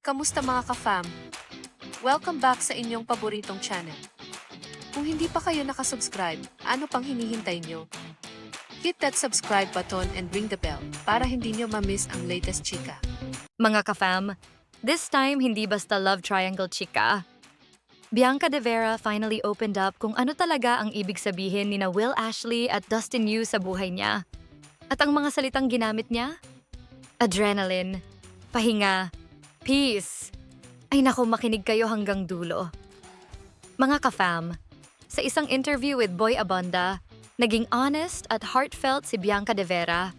Kamusta mga ka-fam? Welcome back sa inyong paboritong channel. Kung hindi pa kayo nakasubscribe, ano pang hinihintay nyo? Hit that subscribe button and ring the bell para hindi nyo ma-miss ang latest chika. Mga ka-fam, this time hindi basta love triangle chika. Bianca De Vera finally opened up kung ano talaga ang ibig sabihin ni na Will Ashley at Dustin Yu sa buhay niya. At ang mga salitang ginamit niya? Adrenaline, pahinga, peace. Ay naku, makinig kayo hanggang dulo. Mga ka-fam, sa isang interview with Boy Abunda, naging honest at heartfelt si Bianca De Vera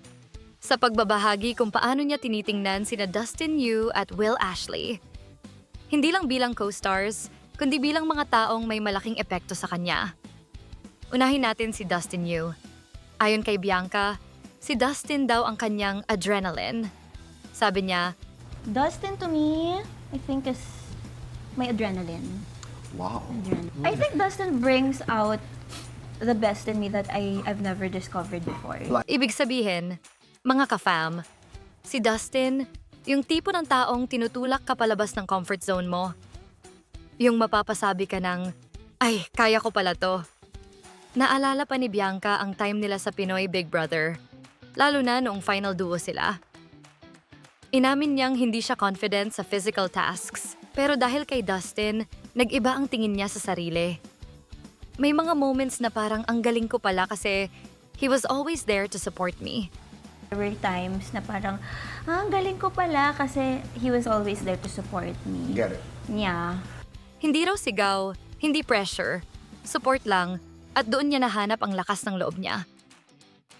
sa pagbabahagi kung paano niya tinitingnan sina Dustin Yu at Will Ashley. Hindi lang bilang co-stars, kundi bilang mga taong may malaking epekto sa kanya. Unahin natin si Dustin Yu. Ayon kay Bianca, si Dustin daw ang kanyang adrenaline. Sabi niya, Dustin to me, I think is my adrenaline. Wow. I think Dustin brings out the best in me that I've never discovered before. ibig sabihin, mga ka-fam, si Dustin, yung tipo ng taong tinutulak ka palabas ng comfort zone mo. Yung mapapasabi ka ng, ay, kaya ko pala to. Naalala pa ni Bianca ang time nila sa Pinoy Big Brother, lalo na noong final duo sila. Inamin niyang hindi siya confident sa physical tasks, pero dahil kay Dustin, nag-iba ang tingin niya sa sarili. May mga moments na parang ang galing ko pala kasi he was always there to support me. There were times na parang, ang galing ko pala kasi he was always there to support me. Get it. Yeah. Hindi raw sigaw, hindi pressure, support lang, at doon niya nahanap ang lakas ng loob niya.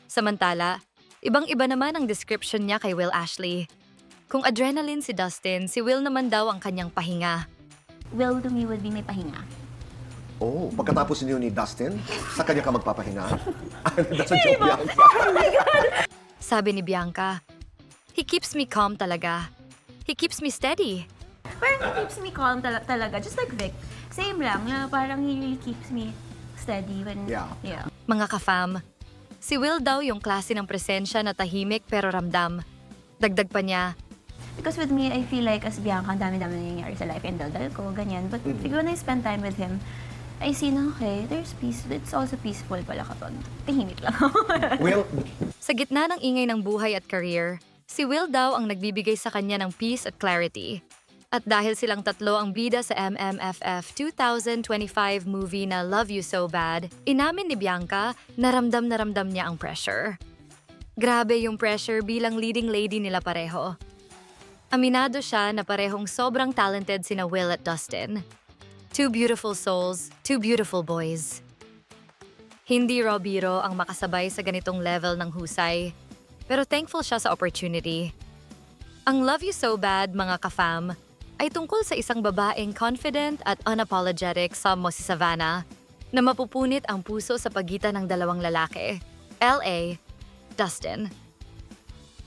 Samantala, ibang-iba naman ang description niya kay Will Ashley. Kung adrenaline si Dustin, si Will naman daw ang kanyang pahinga. Will to me would be my pahinga. Oh, pagkatapos niyo ni Dustin, sa kanya ka magpapahinga? That's a joke, Bianca. Sabi ni Bianca, he keeps me calm talaga. He keeps me steady. Parang he keeps me calm talaga, just like Vic. Same lang, na parang he really keeps me steady when, Yeah. Mga ka-fam, si Will daw yung klase ng presensya na tahimik pero ramdam. Dagdag pa niya, Because with me, I feel like as Bianca, ang dami-dami nangyayari sa life and daldal ko, ganyan. But when I spend time with him, I see na, okay, there's peace. It's also peaceful pala kapag tahimik lang. Will, sa gitna ng ingay ng buhay at career, si Will daw ang nagbibigay sa kanya ng peace at clarity. At dahil silang tatlo ang bida sa MMFF 2025 movie na Love You So Bad, inamin ni Bianca na ramdam niya ang pressure. Grabe yung pressure bilang leading lady nila pareho. Aminado siya na parehong sobrang talented sina Will at Dustin. Two beautiful souls, two beautiful boys. Hindi raw biro ang makasabay sa ganitong level ng husay, pero thankful siya sa opportunity. Ang Love You So Bad, mga ka-fam, ay tungkol sa isang babaeng confident at unapologetic sa si Savannah na mapupunit ang puso sa pagitan ng dalawang lalaki, L.A., Dustin.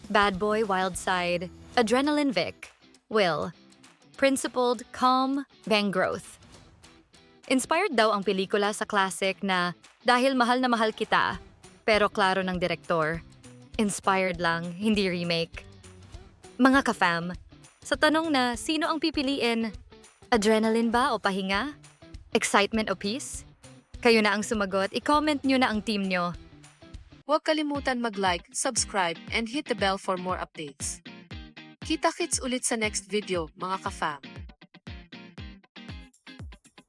Bad boy, wild side, adrenaline Vic, Will. Principled, calm, bang growth. Inspired daw ang pelikula sa classic na Dahil Mahal na Mahal Kita, pero klaro ng direktor. Inspired lang, hindi remake. Mga ka-fam, sa tanong na sino ang pipiliin? Adrenaline ba o pahinga? Excitement o peace? Kayo na ang sumagot, i-comment nyo na ang team nyo. Huwag kalimutan mag-like, subscribe, and hit the bell for more updates. Kita-kits ulit sa next video, mga ka-fam.